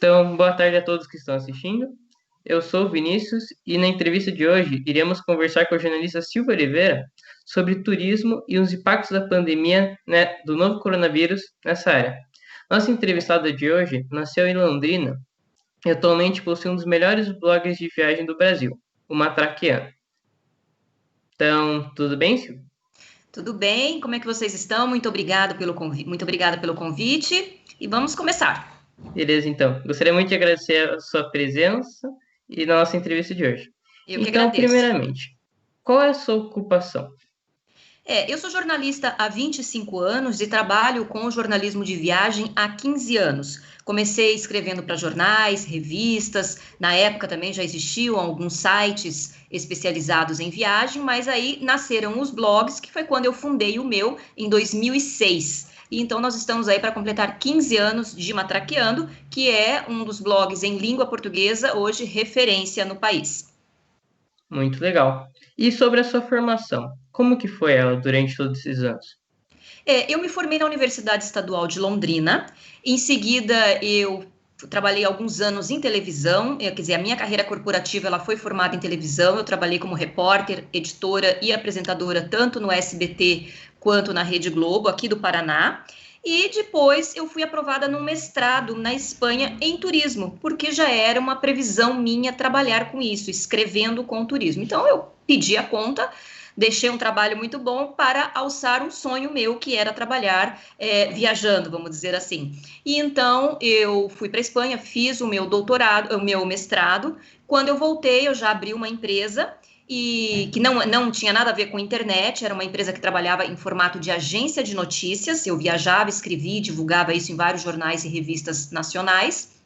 Então, boa tarde a todos que estão assistindo. Eu sou o Vinícius e na entrevista de hoje iremos conversar com a jornalista Silvia Oliveira sobre turismo e os impactos da pandemia, né, do novo coronavírus nessa área. Nossa entrevistada de hoje nasceu em Londrina e atualmente possui um dos melhores blogs de viagem do Brasil, o Matraqueando. Então, tudo bem, Silvia? Tudo bem? Como é que vocês estão? Muito obrigada pelo convite e vamos começar. Beleza, então. Gostaria muito de agradecer a sua presença e na nossa entrevista de hoje. Eu que Então, agradeço. primeiramente, qual é a sua ocupação? Eu sou jornalista há 25 anos e trabalho com jornalismo de viagem há 15 anos. Comecei escrevendo para jornais, revistas, na época também já existiam alguns sites especializados em viagem, mas aí nasceram os blogs, que foi quando eu fundei o meu em 2006. E então nós estamos aí para completar 15 anos de Matraqueando, que é um dos blogs em língua portuguesa hoje referência no país. Muito legal. E sobre a sua formação, como que foi ela durante todos esses anos? Eu me formei na Universidade Estadual de Londrina. Em seguida, eu trabalhei alguns anos em televisão. Quer dizer, a minha carreira corporativa ela foi formada em televisão. Eu trabalhei como repórter, editora e apresentadora tanto no SBT quanto na Rede Globo, aqui do Paraná. E depois eu fui aprovada num mestrado na Espanha em turismo, porque já era uma previsão minha trabalhar com isso, escrevendo com turismo. Então eu pedi a conta, deixei um trabalho muito bom para alçar um sonho meu, que era trabalhar viajando, vamos dizer assim. E então eu fui para a Espanha, fiz o meu doutorado, o meu mestrado. Quando eu voltei, eu já abri uma empresa e que não tinha nada a ver com internet, era uma empresa que trabalhava em formato de agência de notícias. Eu viajava, escrevia, divulgava isso em vários jornais e revistas nacionais.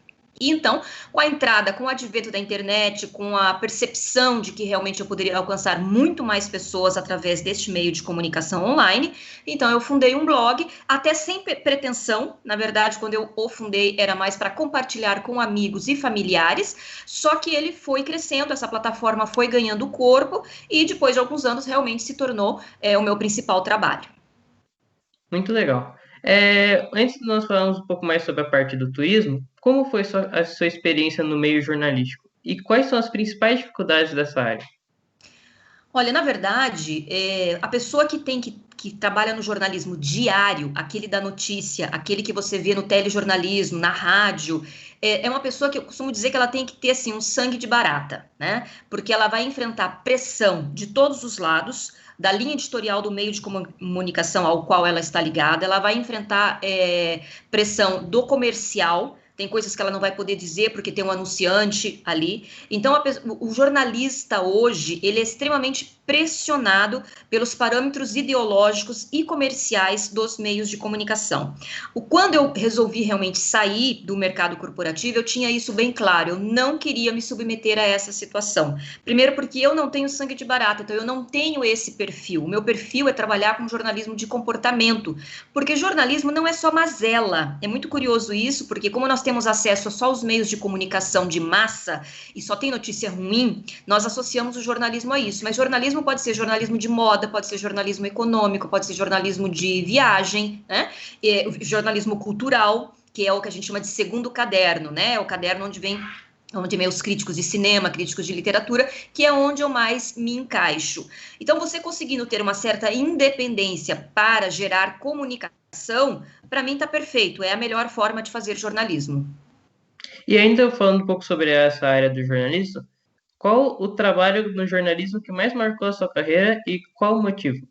E então, com a entrada, com o advento da internet, com a percepção de que realmente eu poderia alcançar muito mais pessoas através deste meio de comunicação online, então eu fundei um blog, até sem pretensão. Na verdade, quando eu o fundei, era mais para compartilhar com amigos e familiares, só que ele foi crescendo, essa plataforma foi ganhando corpo e depois de alguns anos realmente se tornou o meu principal trabalho. Muito legal. Antes de nós falarmos um pouco mais sobre a parte do turismo, como foi a sua experiência no meio jornalístico? E quais são as principais dificuldades dessa área? Olha, na verdade, a pessoa que trabalha no jornalismo diário, aquele da notícia, aquele que você vê no telejornalismo, na rádio, é uma pessoa que eu costumo dizer que ela tem que ter assim um sangue de barata, né? Porque ela vai enfrentar pressão de todos os lados, da linha editorial do meio de comunicação ao qual ela está ligada, ela vai enfrentar pressão do comercial. Tem coisas que ela não vai poder dizer porque tem um anunciante ali. Então, o jornalista hoje, ele é extremamente pressionado pelos parâmetros ideológicos e comerciais dos meios de comunicação. Quando eu resolvi realmente sair do mercado corporativo, eu tinha isso bem claro, eu não queria me submeter a essa situação. Primeiro porque eu não tenho sangue de barata, então eu não tenho esse perfil. O meu perfil é trabalhar com jornalismo de comportamento, porque jornalismo não é só mazela. É muito curioso isso, porque como nós temos acesso a só os meios de comunicação de massa e só tem notícia ruim, nós associamos o jornalismo a isso. Mas jornalismo pode ser jornalismo de moda, pode ser jornalismo econômico, pode ser jornalismo de viagem, né? Jornalismo cultural, que é o que a gente chama de segundo caderno, né? É o caderno onde vem os críticos de cinema, críticos de literatura, que é onde eu mais me encaixo. Então, você conseguindo ter uma certa independência para gerar comunicação, para mim está perfeito, é a melhor forma de fazer jornalismo. E ainda falando um pouco sobre essa área do jornalismo, qual o trabalho no jornalismo que mais marcou a sua carreira e qual o motivo?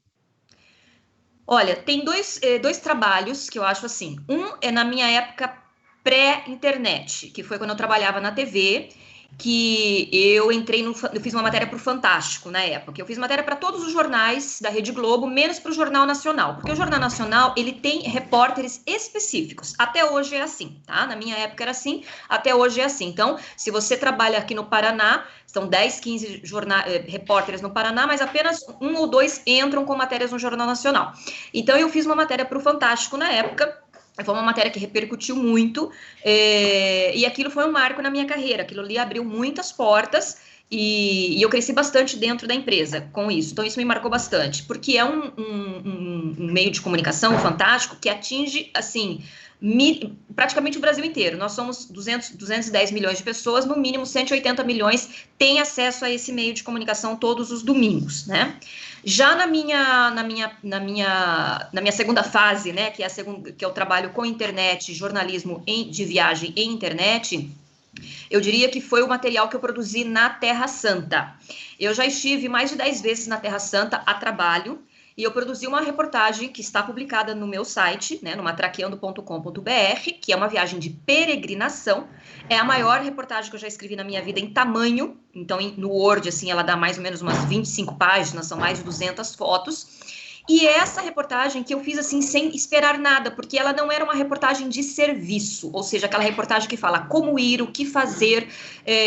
Olha, tem dois trabalhos que eu acho assim. Um é na minha época pré-internet, que foi quando eu trabalhava na TV, que eu fiz uma matéria para o Fantástico na época. Eu fiz matéria para todos os jornais da Rede Globo, menos para o Jornal Nacional, porque o Jornal Nacional ele tem repórteres específicos. Até hoje é assim, tá? Na minha época era assim, até hoje é assim. Então, se você trabalha aqui no Paraná, são 10, 15 repórteres no Paraná, mas apenas um ou dois entram com matérias no Jornal Nacional. Então, eu fiz uma matéria para o Fantástico na época. Foi uma matéria que repercutiu muito, e aquilo foi um marco na minha carreira. Aquilo ali abriu muitas portas E eu cresci bastante dentro da empresa com isso. Então, isso me marcou bastante, porque é um meio de comunicação fantástico que atinge, assim, praticamente o Brasil inteiro. Nós somos 210 milhões de pessoas, no mínimo 180 milhões têm acesso a esse meio de comunicação todos os domingos, né? Já na minha segunda fase, né, que é que é o trabalho com internet, jornalismo de viagem em internet, eu diria que foi o material que eu produzi na Terra Santa. Eu já estive mais de 10 vezes na Terra Santa a trabalho, e eu produzi uma reportagem que está publicada no meu site, né, no matraqueando.com.br, que é uma viagem de peregrinação. É a maior reportagem que eu já escrevi na minha vida em tamanho. Então, no Word, assim, ela dá mais ou menos umas 25 páginas, são mais de 200 fotos. E essa reportagem que eu fiz assim sem esperar nada, porque ela não era uma reportagem de serviço, ou seja, aquela reportagem que fala como ir, o que fazer,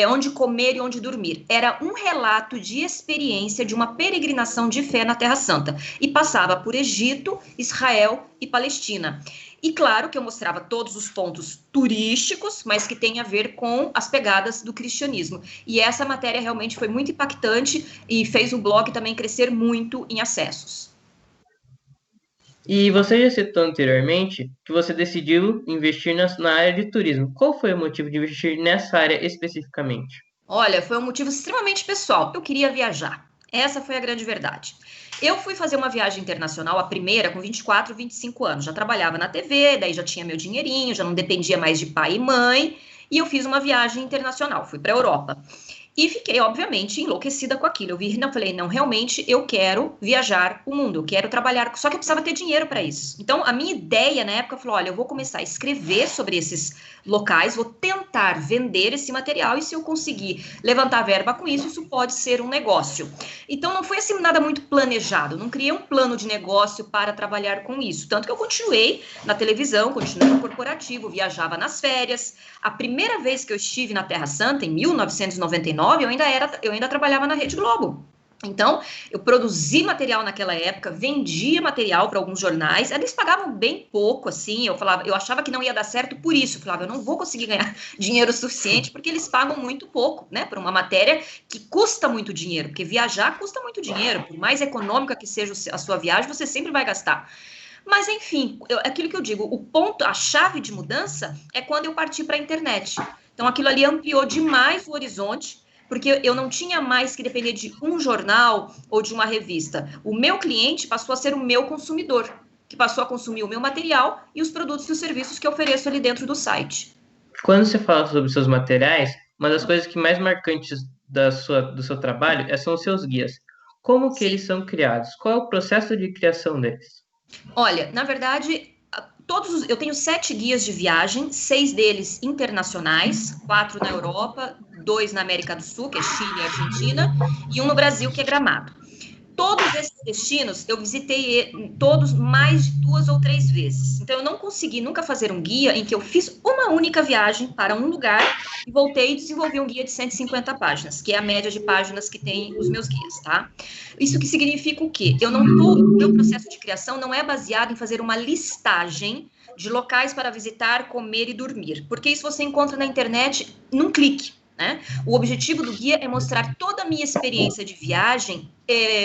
onde comer e onde dormir. Era um relato de experiência de uma peregrinação de fé na Terra Santa. E passava por Egito, Israel e Palestina. E claro que eu mostrava todos os pontos turísticos, mas que tem a ver com as pegadas do cristianismo. E essa matéria realmente foi muito impactante e fez o blog também crescer muito em acessos. E você já citou anteriormente que você decidiu investir na área de turismo. Qual foi o motivo de investir nessa área especificamente? Olha, foi um motivo extremamente pessoal. Eu queria viajar. Essa foi a grande verdade. Eu fui fazer uma viagem internacional, a primeira, com 24, 25 anos. Já trabalhava na TV, daí já tinha meu dinheirinho, já não dependia mais de pai e mãe. E eu fiz uma viagem internacional, fui para a Europa. E fiquei, obviamente, enlouquecida com aquilo. Eu vi, não, falei, não, realmente eu quero viajar o mundo, eu quero trabalhar, só que eu precisava ter dinheiro para isso. Então, a minha ideia na época falou: olha, eu vou começar a escrever sobre esses locais, vou tentar vender esse material e se eu conseguir levantar verba com isso, isso pode ser um negócio. Então, não foi assim nada muito planejado, não criei um plano de negócio para trabalhar com isso. Tanto que eu continuei na televisão, continuei no corporativo, viajava nas férias. A primeira vez que eu estive na Terra Santa, em 1999, eu ainda trabalhava na Rede Globo. Então, eu produzi material naquela época, vendia material para alguns jornais, eles pagavam bem pouco, assim, eu achava que não ia dar certo por isso, eu falava, eu não vou conseguir ganhar dinheiro suficiente, porque eles pagam muito pouco, né, por uma matéria que custa muito dinheiro, porque viajar custa muito dinheiro, por mais econômica que seja a sua viagem, você sempre vai gastar. Mas, enfim, aquilo que eu digo, o ponto, a chave de mudança é quando eu parti para a internet. Então, aquilo ali ampliou demais o horizonte, porque eu não tinha mais que depender de um jornal ou de uma revista. O meu cliente passou a ser o meu consumidor, que passou a consumir o meu material e os produtos e os serviços que eu ofereço ali dentro do site. Quando você fala sobre seus materiais, uma das coisas que mais marcantes do seu trabalho são os seus guias. Como que eles são criados? Qual é o processo de criação deles? Olha, na verdade, eu tenho 7 guias de viagem, 6 deles internacionais, 4 na Europa, 2 na América do Sul, que é Chile e Argentina, e um no Brasil, que é Gramado. Todos esses destinos eu visitei todos mais de 2 ou 3 vezes. Então eu não consegui nunca fazer um guia em que eu fiz uma única viagem para um lugar e voltei e desenvolvi um guia de 150 páginas, que é a média de páginas que tem os meus guias, tá? Isso que significa o quê? O meu processo de criação não é baseado em fazer uma listagem de locais para visitar, comer e dormir, porque isso você encontra na internet num clique. Né? O objetivo do guia é mostrar toda a minha experiência de viagem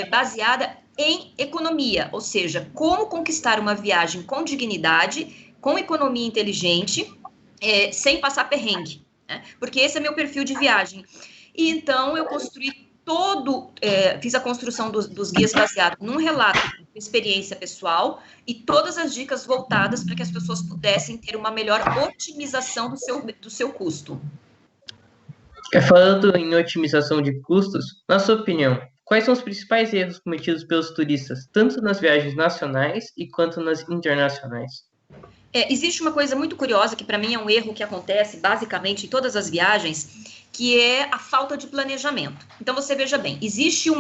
baseada em economia, ou seja, como conquistar uma viagem com dignidade, com economia inteligente, sem passar perrengue, né? Porque esse é meu perfil de viagem. E então eu construí fiz a construção dos guias baseado num relato de experiência pessoal e todas as dicas voltadas para que as pessoas pudessem ter uma melhor otimização do seu custo. Falando em otimização de custos, na sua opinião, quais são os principais erros cometidos pelos turistas, tanto nas viagens nacionais e quanto nas internacionais? Existe uma coisa muito curiosa, que para mim é um erro que acontece basicamente em todas as viagens, que é a falta de planejamento. Então você veja bem, existe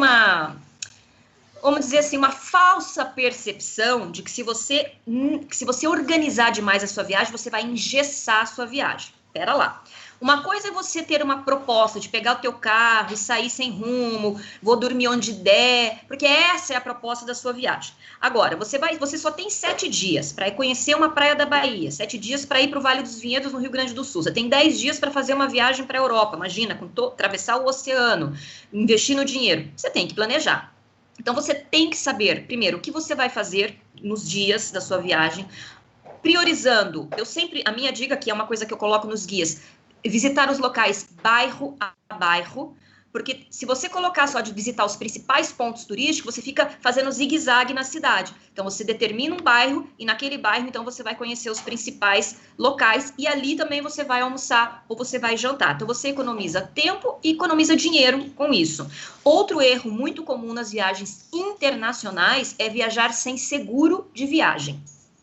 vamos dizer assim, uma falsa percepção de que se você organizar demais a sua viagem, você vai engessar a sua viagem. Pera lá. Uma coisa é você ter uma proposta de pegar o teu carro e sair sem rumo, vou dormir onde der, porque essa é a proposta da sua viagem. Agora, você só tem 7 dias para ir conhecer uma praia da Bahia, 7 dias para ir para o Vale dos Vinhedos no Rio Grande do Sul, você tem 10 dias para fazer uma viagem para a Europa, imagina, atravessar o oceano, investir no dinheiro, você tem que planejar. Então, você tem que saber, primeiro, o que você vai fazer nos dias da sua viagem, priorizando. A minha dica aqui é uma coisa que eu coloco nos guias, visitar os locais bairro a bairro, porque se você colocar só de visitar os principais pontos turísticos, você fica fazendo zigue-zague na cidade. Então, você determina um bairro e naquele bairro, então, você vai conhecer os principais locais e ali também você vai almoçar ou você vai jantar. Então, você economiza tempo e economiza dinheiro com isso. Outro erro muito comum nas viagens internacionais é viajar sem seguro de viagem.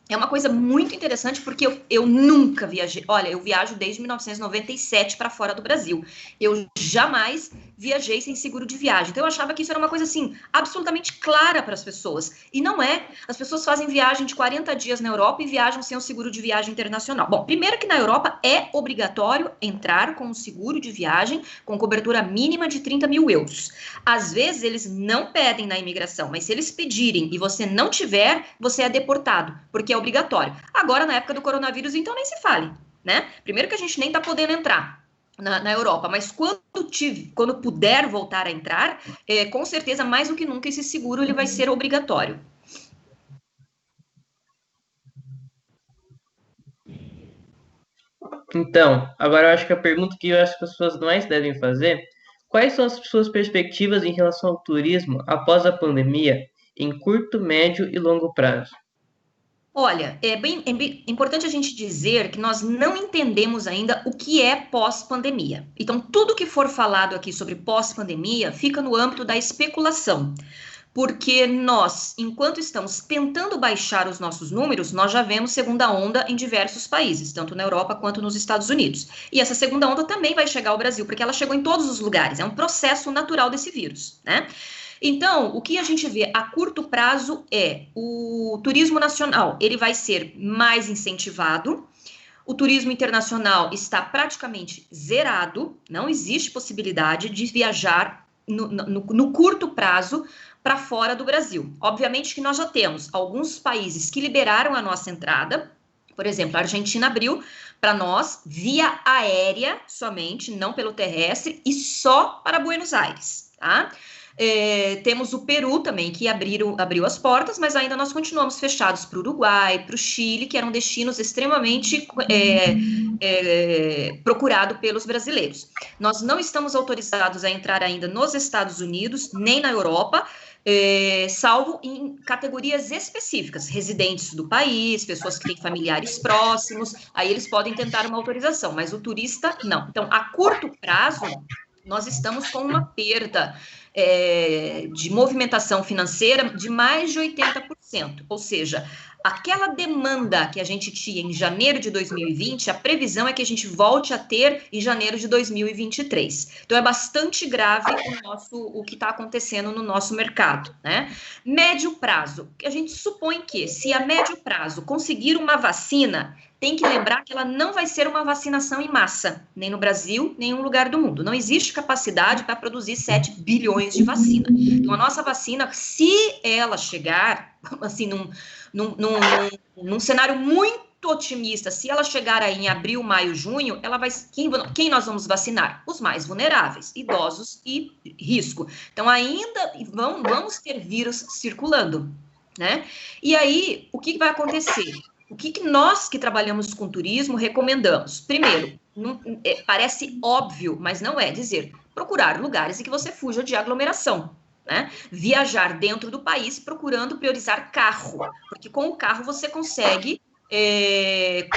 É uma coisa muito interessante porque eu nunca viajei. Olha, eu viajo desde 1997 para fora do Brasil. Eu jamais viajei sem seguro de viagem. Então eu achava que isso era uma coisa assim absolutamente clara para as pessoas. E não é. As pessoas fazem viagem de 40 dias na Europa e viajam sem o seguro de viagem internacional. Bom, primeiro que na Europa é obrigatório entrar com um seguro de viagem com cobertura mínima de 30 mil euros. Às vezes eles não pedem na imigração, mas se eles pedirem e você não tiver, você é deportado, porque é obrigatório. Agora, na época do coronavírus, então nem se fale, né? Primeiro que a gente nem tá podendo entrar na Europa, mas quando puder voltar a entrar, com certeza, mais do que nunca, esse seguro ele vai ser obrigatório. Então, agora eu acho que a pergunta que eu acho que as pessoas mais devem fazer: quais são as suas perspectivas em relação ao turismo após a pandemia, em curto, médio e longo prazo? Olha, é bem importante a gente dizer que nós não entendemos ainda o que é pós-pandemia. Então, tudo que for falado aqui sobre pós-pandemia fica no âmbito da especulação. Porque nós, enquanto estamos tentando baixar os nossos números, nós já vemos segunda onda em diversos países, tanto na Europa quanto nos Estados Unidos. E essa segunda onda também vai chegar ao Brasil, porque ela chegou em todos os lugares. É um processo natural desse vírus, né? Então, o que a gente vê a curto prazo é o turismo nacional, ele vai ser mais incentivado. O turismo internacional está praticamente zerado, não existe possibilidade de viajar no curto prazo para fora do Brasil. Obviamente que nós já temos alguns países que liberaram a nossa entrada, por exemplo, a Argentina abriu para nós via aérea somente, não pelo terrestre, e só para Buenos Aires, tá? Temos o Peru também, que abriu as portas, mas ainda nós continuamos fechados para o Uruguai, para o Chile, que eram destinos extremamente procurados pelos brasileiros. Nós não estamos autorizados a entrar ainda nos Estados Unidos, nem na Europa, salvo em categorias específicas, residentes do país, pessoas que têm familiares próximos, aí eles podem tentar uma autorização, mas o turista, não. Então, a curto prazo, nós estamos com uma perda de movimentação financeira de mais de 80%, ou seja, aquela demanda que a gente tinha em janeiro de 2020, a previsão é que a gente volte a ter em janeiro de 2023. Então, é bastante grave o que está acontecendo no nosso mercado, né? Médio prazo, a gente supõe que, se a médio prazo conseguir uma vacina, tem que lembrar que ela não vai ser uma vacinação em massa, nem no Brasil, nem em nenhum lugar do mundo. Não existe capacidade para produzir 7 bilhões de vacina. Então, a nossa vacina, se ela chegar, assim, num cenário muito otimista, se ela chegar aí em abril, maio, junho, ela vai. Quem nós vamos vacinar? Os mais vulneráveis, idosos e risco. Então, ainda vamos ter vírus circulando, né? E aí, o que vai acontecer? O que nós que trabalhamos com turismo recomendamos? Primeiro, parece óbvio, mas não é dizer, procurar lugares em que você fuja de aglomeração, né? Viajar dentro do país procurando priorizar carro, porque com o carro você consegue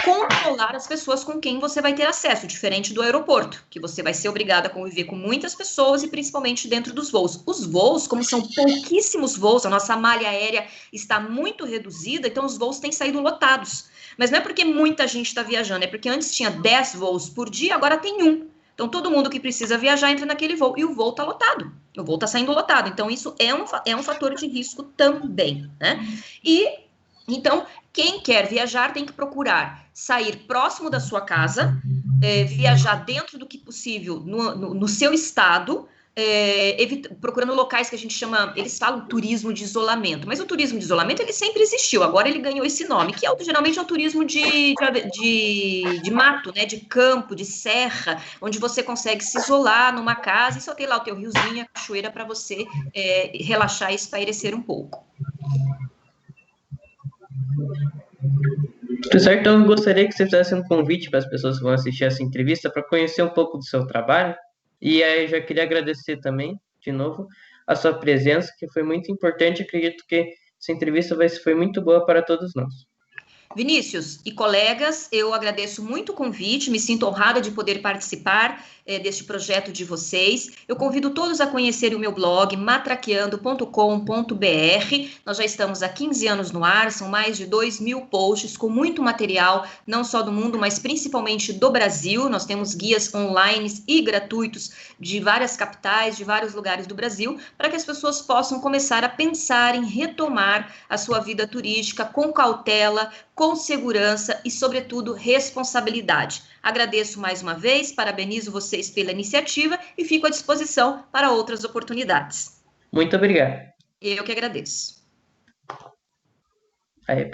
controlar as pessoas com quem você vai ter acesso, diferente do aeroporto, que você vai ser obrigado a conviver com muitas pessoas e principalmente dentro dos voos. Os voos, como são pouquíssimos voos, a nossa malha aérea está muito reduzida, então os voos têm saído lotados. Mas não é porque muita gente está viajando, é porque antes tinha 10 voos por dia, agora tem um. Então, todo mundo que precisa viajar entra naquele voo, e o voo está lotado, o voo está saindo lotado. Então, isso é um fator de risco também, né? Então, quem quer viajar tem que procurar sair próximo da sua casa, viajar dentro do que possível no seu estado, procurando locais que a gente chama, eles falam turismo de isolamento, mas o turismo de isolamento ele sempre existiu, agora ele ganhou esse nome, que geralmente é o turismo de mato, né, de campo, de serra, onde você consegue se isolar numa casa e só tem lá o teu riozinho, a cachoeira para você relaxar e espairecer um pouco. Tudo certo, então eu gostaria que você fizesse um convite para as pessoas que vão assistir essa entrevista para conhecer um pouco do seu trabalho. E aí eu já queria agradecer também, de novo, a sua presença, que foi muito importante. Acredito que essa entrevista foi muito boa para todos nós. Vinícius e colegas, eu agradeço muito o convite, me sinto honrada de poder participar deste projeto de vocês. Eu convido todos a conhecerem o meu blog, matraqueando.com.br. Nós já estamos há 15 anos no ar, são mais de 2.000 posts com muito material, não só do mundo, mas principalmente do Brasil. Nós temos guias online e gratuitos de várias capitais, de vários lugares do Brasil, para que as pessoas possam começar a pensar em retomar a sua vida turística com cautela, com segurança e, sobretudo, responsabilidade. Agradeço mais uma vez, parabenizo vocês pela iniciativa e fico à disposição para outras oportunidades. Muito obrigado. Eu que agradeço. Aí,